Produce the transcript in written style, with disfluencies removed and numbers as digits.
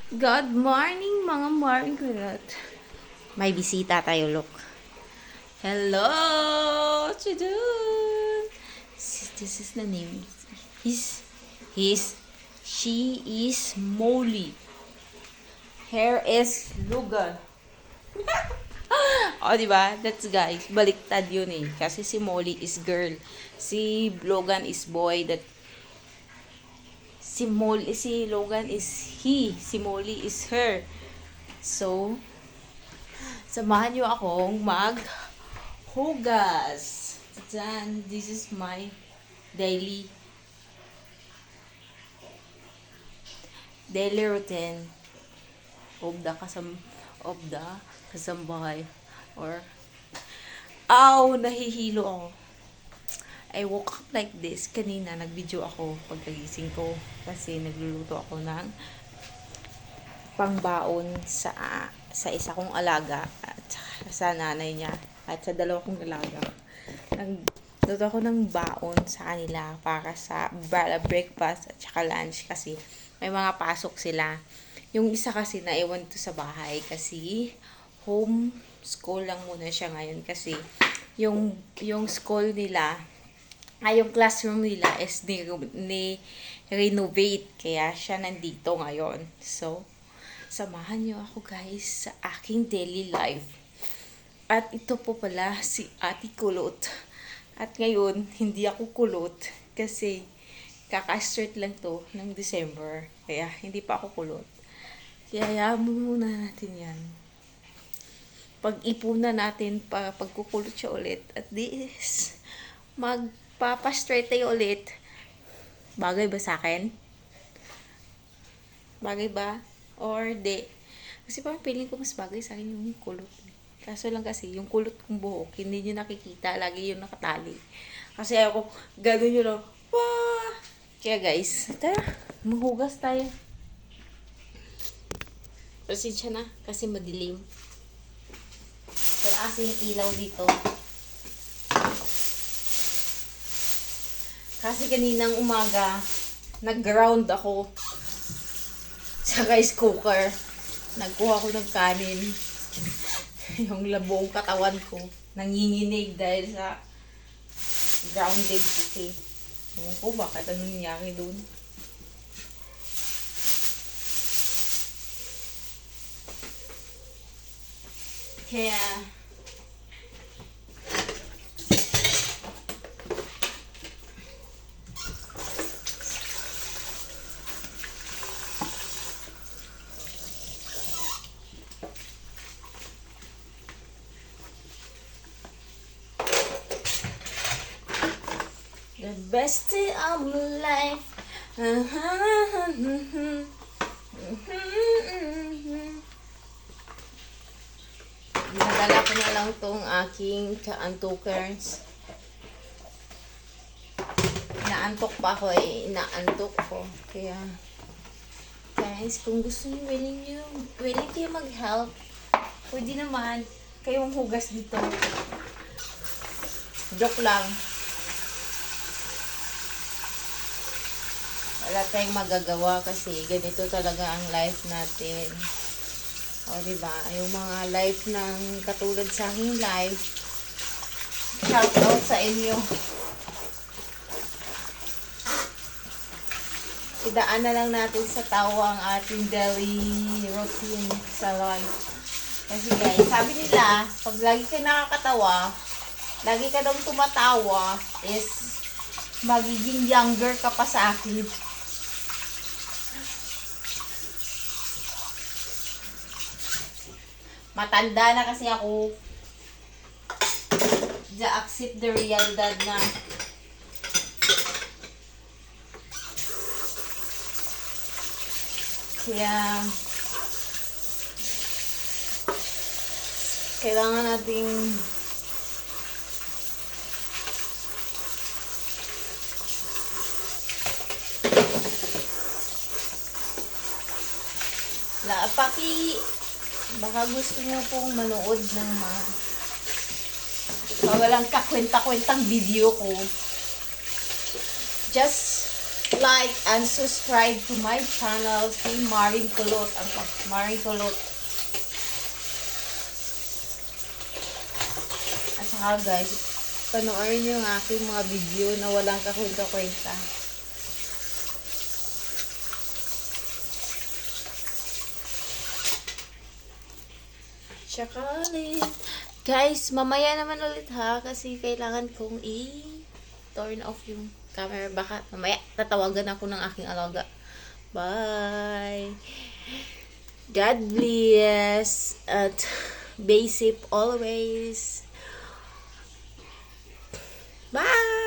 Good morning, mga Margaret. May bisita tayo, look. Hello! Chidun! This is the name. She is Molly. Hair is Lugan. O, diba? That's guys. Baliktad yun eh. Kasi si Molly is girl. Si Logan is boy. Si Logan is he. Si Molly is her. So, samahan niyo akong maghugas. Then, this is my daily routine of the kasambahay. Or, nahihilo ako. I woke up like this. Kanina, nag-video ako pagkagising ko. Kasi nagluluto ako ng pangbaon sa isa kong alaga at sa nanay niya at sa dalawa kong alaga. Nagluto ako ng baon sa kanila para sa breakfast at saka lunch kasi may mga pasok sila. Yung isa kasi naiwan to sa bahay kasi home school lang muna siya ngayon kasi yung school nila yung classroom nila is renovate kaya siya nandito ngayon. So, samahan niyo ako guys sa aking daily life. At ito po pala si Ate Kulot. At ngayon, hindi ako kulot kasi kaka-start lang to ng December. Kaya hindi pa ako kulot. Kaya muna natin yan. Pag-ipunan natin para pagkukulot siya ulit. At this, magpapa-straight tayo ulit. Bagay ba sa akin? Bagay ba? Or di? Kasi parang feeling ko mas bagay sa akin yung kulot. Kaso lang kasi, yung kulot kong buhok, hindi nyo nakikita. Lagi yung nakatali. Kasi ako, gano'n yun lang. Wah! Kaya guys, tara, maghugas tayo. Pasensya na, kasi madilim. Kaya asing ilaw dito. Kasi kaninang umaga, nag-ground ako sa rice cooker. Nagkuha ko ng kanin. Yung labong katawan ko, nanginginig dahil sa grounded kasi. Ewan ko, bakit ano nangyari dun? Kaya, the best day of my life. Dinadala ko na lang tong aking kaantukers. Inaantok pa ako inaantok ko. Kaya, guys, kung gusto niyo, willing kayo mag-help. Pwede naman, kayong hugas dito. Joke lang. Wala tayong magagawa kasi ganito talaga ang life natin. O, diba? Yung mga life ng katulad sa aking life, shout out sa inyo. Idaan na lang natin sa tawa ang ating daily routine sa life. Kasi guys, sabi nila, pag lagi ka nakakatawa, lagi ka daw tumatawa, is magiging younger ka pa sa akin. Matanda na kasi ako. Accept the realidad na kaya kailangan nating baka gusto niyo pong manood ng mga walang kakwenta-kwentang video ko. Just like and subscribe to my channel, si Maring Kulot. Ang Maring Kulot. At saka guys, panoorin nyo ang aking mga video na walang kakwenta-kwenta. Chocolate. Guys, mamaya naman ulit ha, kasi kailangan kong i-turn off yung camera. Baka mamaya tatawagan ako ng aking alaga. Bye! God bless at be safe always. Bye!